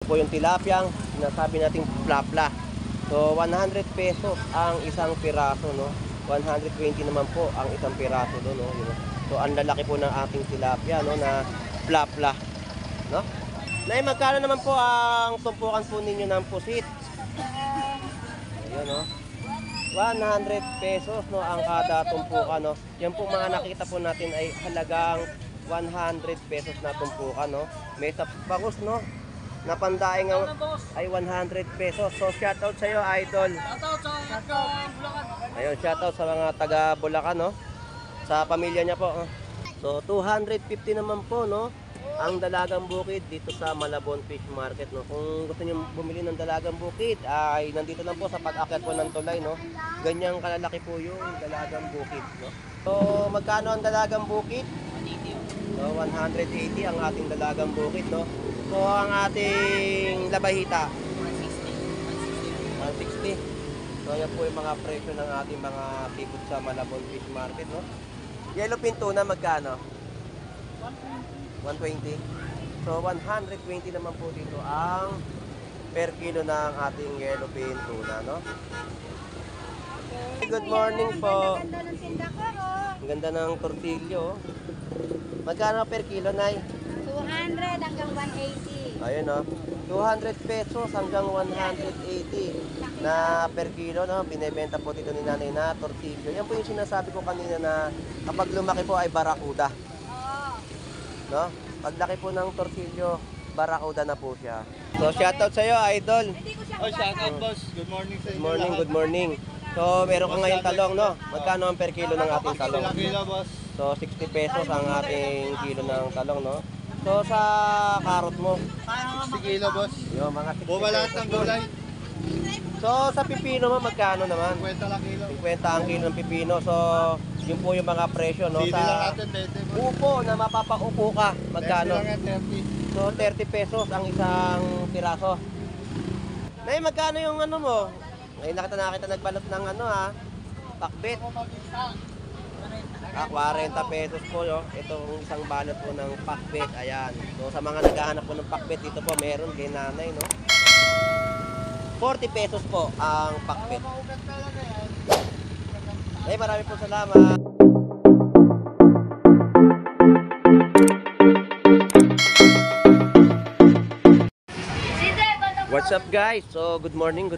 po yung tilapyang sinasabi nating plapla. So 100 pesos ang isang piraso, no? 120 naman po ang isang piraso doon, no? So ang lalaki po ng ating tilapia, no, na plapla, no? Nay, magkano naman po ang tumpukan po ninyo ng pusit? Ayun, no? 100 pesos, no, ang kada tumpukan, no? Yan po mga nakita po natin ay halagang 100 pesos na tumpukan, no? May sa bangus, no, na pandaing ay 100 pesos. So shoutout sa iyo, idol. Shoutout sa Bulacan. Ayun, shoutout sa mga taga Bulacan, no, sa pamilya niya po. So 250 naman po, no, ang dalagang bukid dito sa Malabon Fish Market, no. Kung gusto niyo bumili ng dalagang bukid ay nandito lang po sa pag-akyat po ng tulay, no. Ganyang kalalaki po yung dalagang bukid, no. So magkano ang dalagang bukid? 180. So 180 ang ating dalagang bukid, no. So ang ating labahita 160. So yan po yung mga presyo ng ating mga seafood sa Malabon Fish Market, no. Yellowfin tuna magkano? 120. So 120 naman po dito ang per kilo ng ating yellowfin tuna, no. Good morning po. Ganda ng tinda ko, oh. Ang ganda ng tortillo. Magkano per kilo, Nay? 200 hanggang 180. Ayun, no. 200 pesos hanggang 180 na per kilo, no. Binebenta po dito ni Nanay na tortillo. Yan po yung sinasabi ko kanina na kapag lumaki po ay barakuda. Oo. No? Paglaki po ng tortillo, barakuda na po siya. So shoutout sa iyo, idol. Hindi ko siya Oh, shoutout boss. Good morning sa Good inyo. morning, lahat. good morning. So meron ka ngayon talong, no. Magkano ang per kilo ng ating talong? Kilo boss. So 60 pesos ang ating kilo ng talong, no. So sa karot mo, 60 kilo boss. yung mga 60 Buwa lahat pesos ng po. gulay. So sa pipino mo, magkano naman? 50 lang kilo. 50 ang kilo ng pipino. So yun po yung mga presyo, no. Bili lang Sa natin 20 boss. upo na mapapaupo ka, magkano? 20 lang yan, 30. So 30 pesos ang isang piraso. Nay, magkano yung ano mo? Ngayon nakita nagbalot ng ano, ha, pakbet. 40 pesos po, no? Itong isang balot po ng pakbet. Ayan. So sa mga naghahanap po ng pakbet, dito po meron kay Nanay, no. 40 pesos po ang pakbet. Ay, marami po salamat. What's up, guys? So good morning po.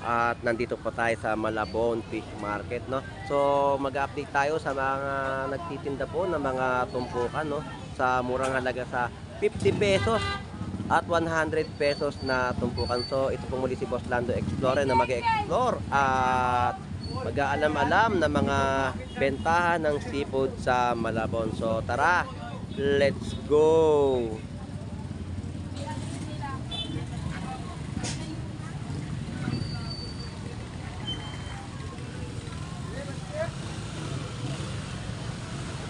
At nandito po tayo sa Malabon Fish Market, no. So mag-update tayo sa mga nagtitinda po ng mga tumpukan, no, sa murang halaga sa 50 pesos at 100 pesos na tumpukan. So ito po muli si Boss Lando Explorer na mag-explore at mag-aalam-alam na mga bentahan ng seafood sa Malabon. So tara, let's go!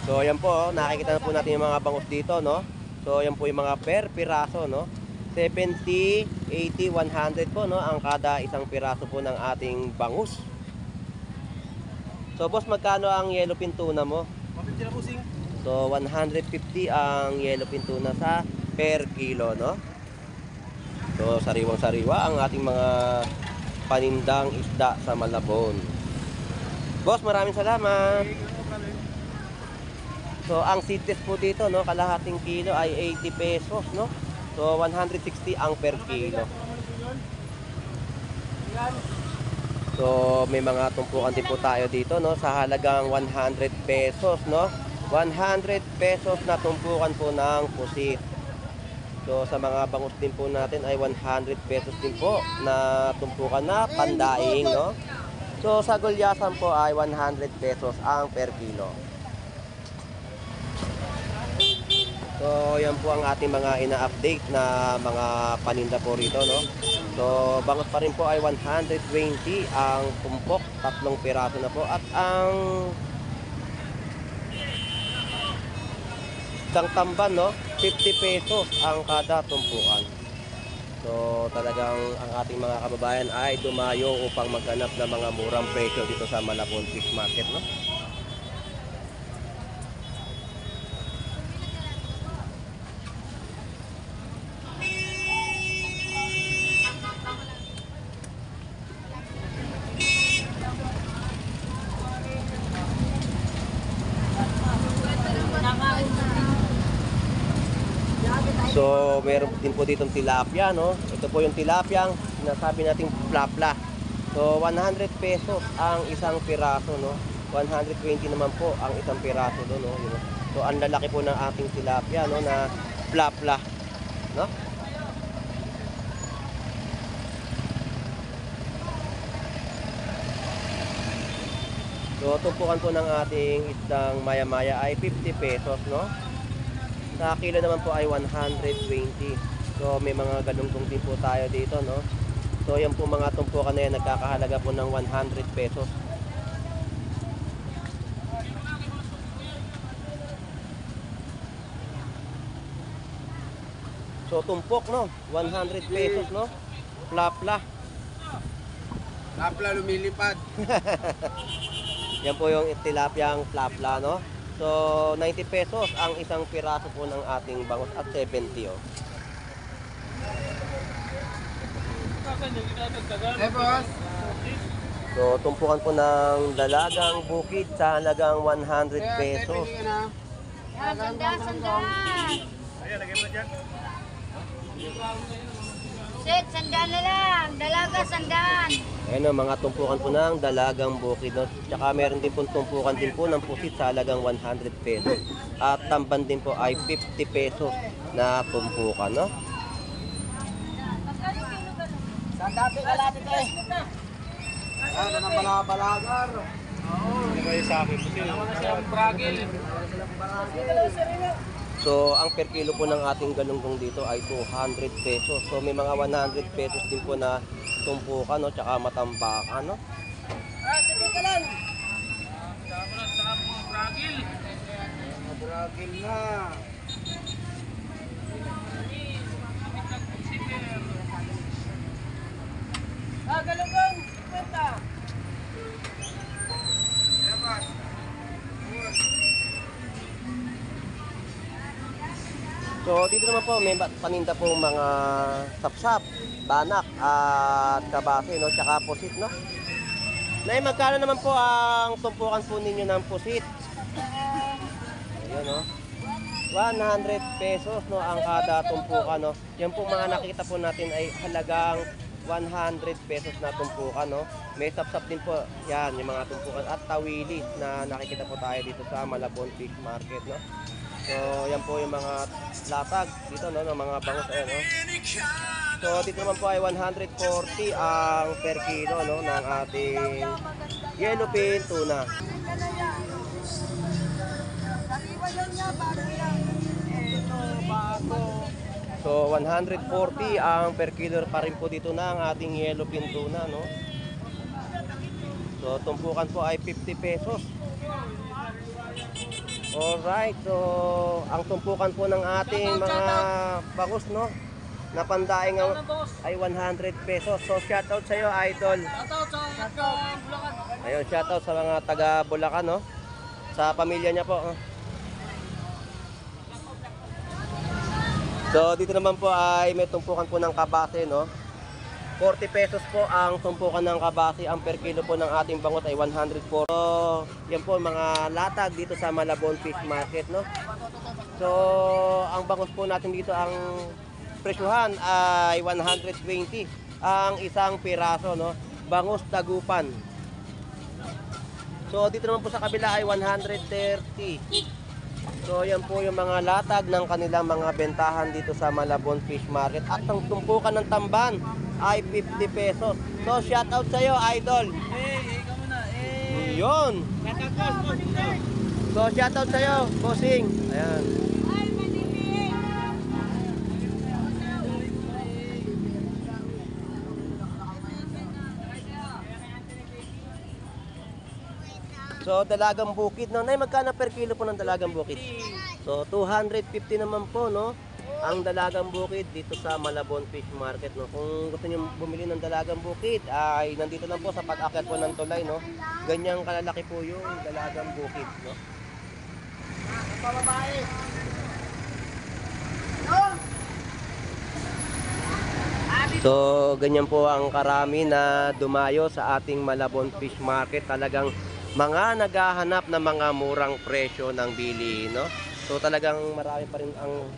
So ayan po, nakikita na po natin yung mga bangus dito, no. So ayan po yung mga per piraso, no. 70, 80, 100 po, no, ang kada isang piraso po ng ating bangus. So boss, magkano ang yellowfin tuna mo? 150 na pusing. So 150 ang yellowfin tuna sa per kilo, no. So sariwang-sariwa ang ating mga panindang isda sa Malabon. Boss, maraming salamat. So ang seedless po dito, no, kalahating kilo ay 80 pesos, no. So 160 ang per kilo. So may mga tumpukan din po tayo dito, no, sa halagang 100 pesos, no. 100 pesos na tumpukan po ng pusit. So sa mga bangus din po natin ay 100 pesos din po na tumpukan na pandaing, no. So sa gulyasan po ay 100 pesos ang per kilo. So yan po ang ating mga ina-update na mga paninda po rito, no. So bangus pa rin po ay 120 ang tumpok, 3 piraso na po. At ang isang tamban, no, 50 pesos ang kada tumpukan. So talagang ang ating mga kababayan ay dumayo upang maghanap ng mga murang presyo dito sa Malabon Fish Market, no. So, meron din po ditong tilapia, no? Ito po yung tilapia, sinasabi nating plapla. So, 100 pesos ang isang piraso, no? 120 naman po ang isang piraso doon, no? Yun, no? So, ang lalaki po ng ating tilapia, no? Na plapla, no? So, tumpukan po ng ating isdang maya-maya ay 50 pesos, no? Sa kilo naman po ay 120. So, may mga galunggong din po tayo dito, no? So, yan po mga tumpukan na yan, nagkakahalaga po ng 100 pesos. So, tumpok, no? 100 pesos, no? Plapla. Lapla lumilipad. Yan po yung tilapyang plapla, no? So, 90 pesos ang isang piraso po ng ating bangus at 70, oh. Eh, boss. So, tumpukan po ng dalagang bukid sa halagang 100 pesos. Yan, sandaan. Ayan, lagay mo dyan. Set, sandaan na lang. Dalaga, sandaan. Ayan o, mga tumpukan po ng dalagang bukid, no? Tsaka meron din po tumpukan din po ng pusit sa halagang 100 pesos. At tamban din po ay 50 pesos na tumpukan, no? Sandati ka lahat ito eh. Ano na balabalagar. Oo. Hindi kayo sa akin. Alam mo na siyang bragil. So, ang per kilo po ng ating galunggong dito ay 200 pesos. So, may mga 100 pesos din po na tumpukan, no? Tsaka matambakan, no? Sabi ka lang. Sa mga bragil. Mga bragil na. Galunggong, 50. So, dito naman po, may paninda po mga sapsap, banak, at kabase, no? Tsaka pusit, no? Nay, magkano naman po ang tumpukan po ninyo ng pusit? Ayan, no? 100 pesos, no? Ang kada tumpukan, no? Yan po mga nakita po natin ay halagang 100 pesos na tumpukan, no? May sapsap din po, yan, yung mga tumpukan at tawili na nakikita po tayo dito sa Malabon Fish Market, no? So, yan po yung mga latag dito, no? Ng mga bangus, ayan, no? So, dito naman po ay 140 ang per kilo, no? Ng ating yellowfin tuna. So, 140 ang per kilo pa rin po dito na ang ating yellowfin tuna, no? So, tumpukan po ay 50 pesos. Alright, so ang tumpukan po ng ating mga bangus, no? Na pandaing ay 100 pesos. So, shoutout sa iyo, idol. Shoutout sa Bulacan. Ayun, shoutout sa mga taga Bulacan, no? Sa pamilya niya po. Oh. So, dito naman po ay may tumpukan po ng kabase, no? 40 pesos po ang tumpukan ng kabase. Ang per kilo po ng ating bangus ay 104. So, yan po mga latag dito sa Malabon Fish Market, no? So, ang bangus po natin dito, ang presyuhan ay 120 ang isang piraso, no? Bangus tagupan. So, dito naman po sa kabila ay 130. So, yan po yung mga latag ng kanilang mga bentahan dito sa Malabon Fish Market. At ang tumpukan ng tamban ay 50 pesos. So, shoutout sa iyo, idol. Ikaw muna. Yun. Shoutout, boss. So, shoutout sa iyo, bossing. Ayan. Ay, manipig. So, dalagang bukid, no? Nay, magkano per kilo po ng dalagang bukid? So, 250 naman po, no? Ang dalagang bukid dito sa Malabon Fish Market, no? Kung gusto niyo bumili ng dalagang bukid, ay nandito lang po sa pag-akyat po ng tulay, no? Ganyang kalalaki po yung dalagang bukid, no? Pababae. So, ganyan po ang karami na dumayo sa ating Malabon Fish Market. Talagang mga naghahanap ng mga murang presyo ng bilihin, no? So, talagang marami pa rin ang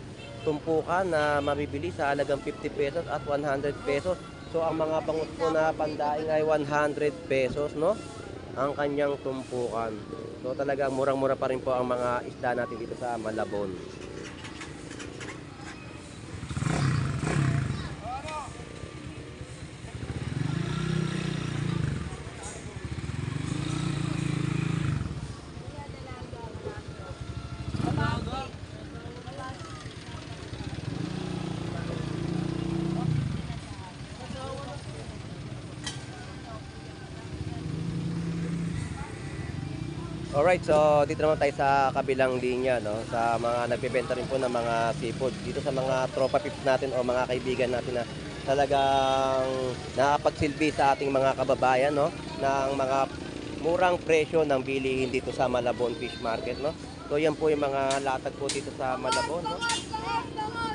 tumpukan na mabibili sa halagang 50 pesos at 100 pesos. So ang mga bangus po na pandaing ay 100 pesos, no? Ang kanyang tumpukan. So talagang murang-mura pa rin po ang mga isda natin dito sa Malabon. Alright, so dito naman tayo sa kabilang linya, no? Sa mga nagbebenta rin po ng mga seafood. Dito sa mga tropa pips natin o mga kaibigan natin na talagang nakapagsilbi sa ating mga kababayan, no? Ng mga murang presyo ng bilihin dito sa Malabon Fish Market, no? So yan po yung mga latag po dito sa Malabon, no?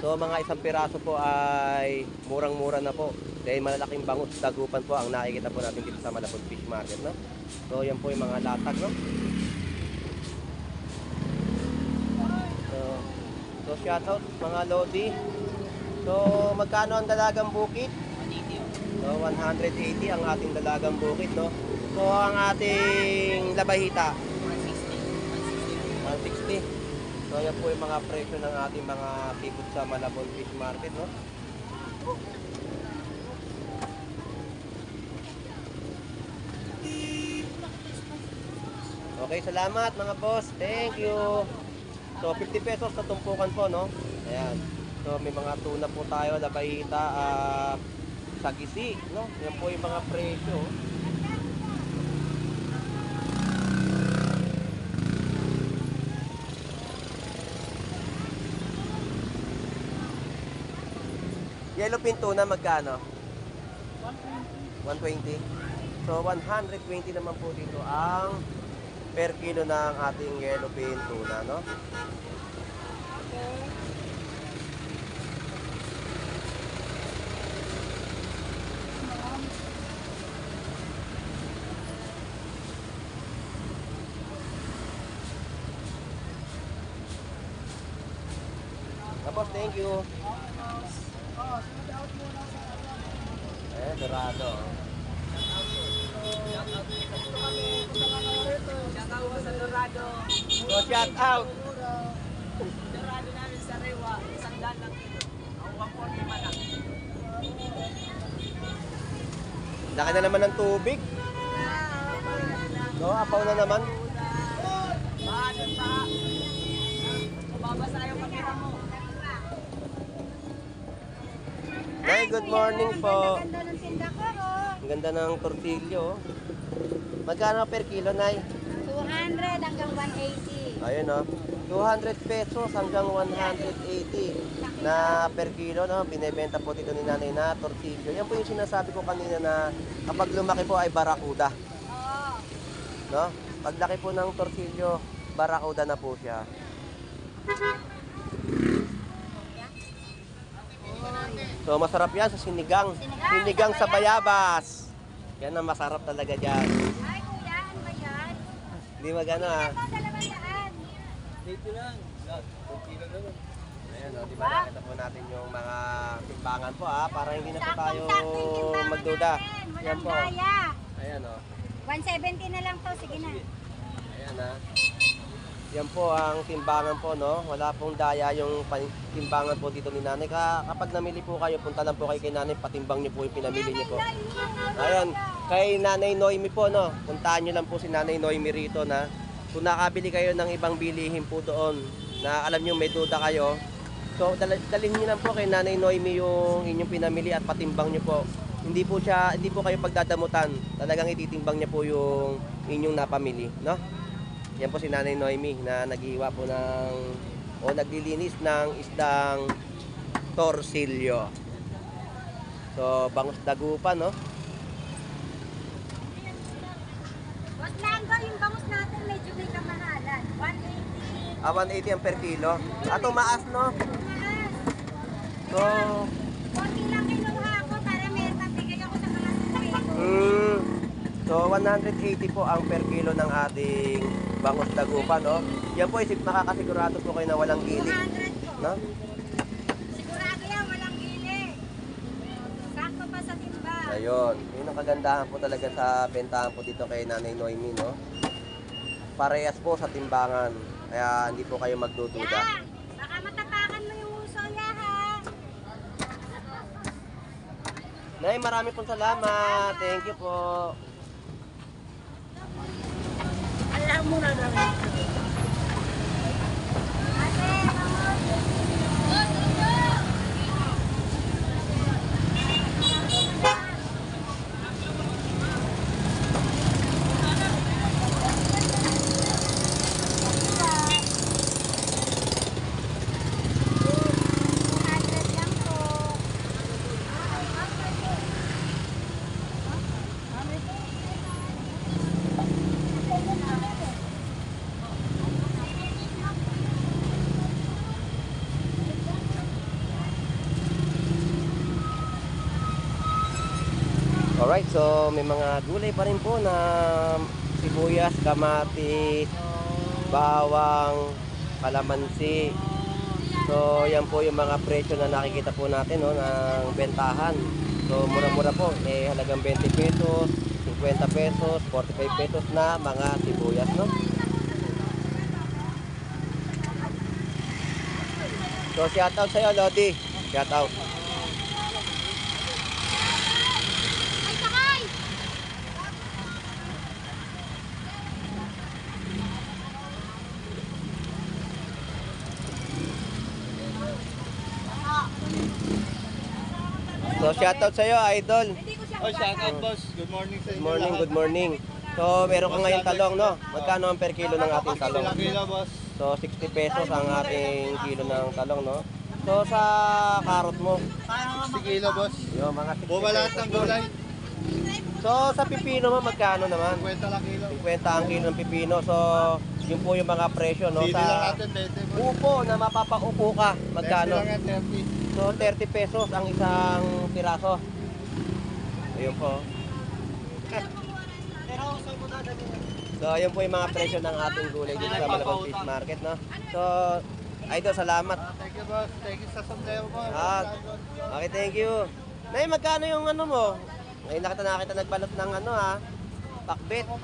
So mga isang piraso po ay murang-mura na po. Dahil malalaking bangus, dagupan po ang nakikita po natin dito sa Malabon Fish Market, no? So yan po yung mga latag, no? So shout out mga lodi. So magkano ang dalagang bukid? 180. So 180 ang ating dalagang bukid, no? So ang ating labahita 160. So yan po yung mga presyo ng ating mga seafood sa Malabon Fish Market, no? Okay, salamat mga boss. Thank you. So 50 pesos sa tumpukan po, no? Ayan. So may mga tuna po tayo, labahita, sagisi, no? Yan po yung mga presyo. Yellowfin tuna magkano? 120. So 120 naman po dito ang per kilo ng ating yellowfin tuna, no? Tapos, thank you. Dorado. So, shout out. Dorado namin sa Rewa, 100 lang kilo. Ang 145 lang. Laki na naman ng tubig. No, apaw na naman. Paano pa? Mababasa yung kamera mo. Hey, good morning po. Ganda ng tinda ko, oh. Ang ganda ng tortillo. Magkano per kilo, Nay? 200 hanggang 180. Ayun, no? 200 pesos hanggang 180 na per kilo, no? Binebenta po dito ni Nanay na tortillo. Yan po yung sinasabi ko kanina na kapag lumaki po ay barakuda. Oo. No? Paglaki po ng tortillo, barakuda na po siya. So masarap yan sa sinigang. Sinigang sa bayabas. Yan ang masarap talaga dyan. Ay, kuya, ano ba yan? Hindi magano ha. Ito, 200. Dito lang. 1 kilo na lang. Ayan o, di ba nakita po natin yung mga timbangan po ha. Para hindi na po tayo Saktong-saktong timbangan magduda. natin. Yan Walang po. daya. Ayan o. 170 na lang to, sige na. Ayan ha. Yan po ang timbangan po, no? Wala pong daya yung timbangan po dito ni Nanay. Kapag namili po kayo, punta lang po kayo kay Nanay, patimbang niyo po yung pinamili niyo po. Ayan, kay Nanay Noemi po, no? Puntahan niyo lang po si Nanay Noemi rito na kung nakabili kayo ng ibang bilihin po doon na alam niyo may duda kayo. So, dalhin niyo lang po kay Nanay Noemi yung inyong pinamili at patimbang niyo po. Hindi po kayo pagdadamutan. Talagang ititimbang niya po yung inyong napamili, no? Yan po si Nanay Noemi na naghiwa po o naglilinis ng isdang torsilyo. So, bangus dagupan, no? Boss Lango, yung bangus natin medyo may kamahalan. 180. 180 ang per kilo. At tumaas, no? Tumaas. So, Konti lang kinuha ko para meron bigay ako sa mga suweko. so 180 po ang per kilo ng ating bangus dagupan, no? Yan po, makakasigurado po kayo na walang gilid. 200 po. No? Ayun. Yun ang kagandahan po talaga sa bentahan po dito kay Nanay Noemi, no? Parehas po sa timbangan. Kaya hindi po kayo magdududa. Ya, baka matapakan mo yung uso ya ha. Nay, marami pong salamat. Thank you po. Alam mo na lang. Ate, lang po. Alright, so may mga gulay pa rin po na sibuyas, kamatis, bawang, kalamansi. So yan po yung mga presyo na nakikita po natin, no, ng bentahan. So mura-mura po, halagang 20 pesos, 50 pesos, 45 pesos na mga sibuyas, no. So shoutout sa'yo, Lodi. Shoutout. Ay, sakay! So shoutout sa'yo, Idol. Hindi ko siya Oh, shout out boss. Good morning sa Good inyo. morning, lahat. good morning. So meron ka ngayong talong, no? Magkano ang per kilo ng ating talong? Kilo boss. So 60 pesos ang ating kilo ng talong, no? So sa karot mo, 60 kilo boss. yung mga 60 Buma lahat pesos ng yun. gulay. So sa pipino mo, magkano naman? 50 lang kilo. 50 ang kilo ng pipino. So yun po yung mga presyo, no? Sili lang Sa natin 20 boss. upo na mapapaupo ka, 30 magkano? lang yan, 30. So 30 pesos ang isang piraso. Ayun po. So ayun po yung mga presyo ng ating gulay dito sa Malabon Fish Market, no? So Idol, salamat. Thank you boss. Thank you sa sombrero mo. Okay, thank you. Nay, magkano yung ano mo? Ngayon nakita nagbalot ng ano ha, pakbet. 40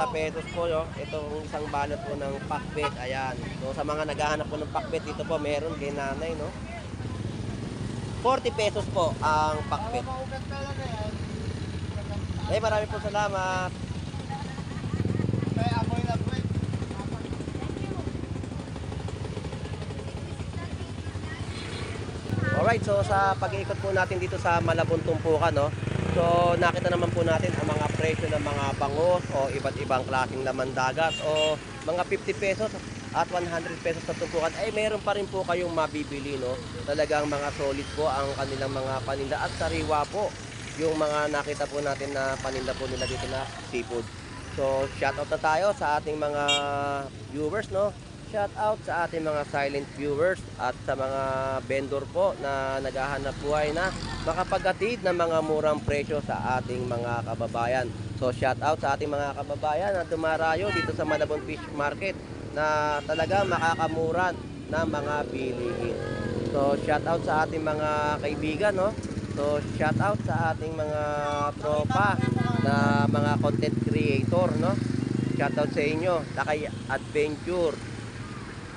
pesos po, no? Itong isang balot po ng pakbet, ayan. So sa mga naghahanap po ng pakbet, dito po meron kay nanay, no? 40 pesos po ang pakbet. Maugat talaga yan. Nay, marami po salamat. May amoy na po eh. Alright, so sa pag-iikot po natin dito sa Malabon Tumpukan, no? So nakita naman po natin ang mga presyo ng mga bangus o iba't ibang klaseng laman dagat o mga 50 pesos at 100 pesos sa tumpukan ay meron pa rin po kayong mabibili, no? Talagang mga solid po ang kanilang mga paninda at sariwa po yung mga nakita po natin na paninda po nila dito na seafood. So shoutout na tayo sa ating mga viewers, no? Shout out sa ating mga silent viewers at sa mga vendor po na naghahanap buhay na makapaghatid ng mga murang presyo sa ating mga kababayan. So shout out sa ating mga kababayan na dumarayo dito sa Malabon Fish Market na talaga makakamuran ng mga bilihin. So shout out sa ating mga kaibigan, no? So shout out sa ating mga tropa na mga content creator, no? Shout out sa inyo, Lakay Adventure,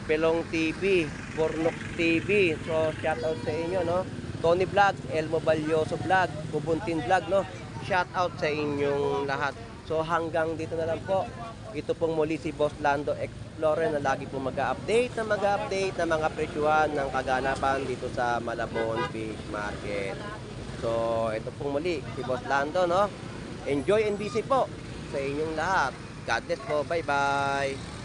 Pelong TV, Bornok TV. So shout out sa inyo, no? Tony Vlog, Elmo Balyoso Vlog, Kubuntin Vlog, no? Shout out sa inyong lahat. So hanggang dito na lang po. Ito pong muli si Boss Lando Explorer na lagi po mag-update ng mga presyuhan ng kaganapan dito sa Malabon Fish Market. So ito pong muli si Boss Lando, no? Enjoy and busy po sa inyong lahat. God bless po. Bye-bye.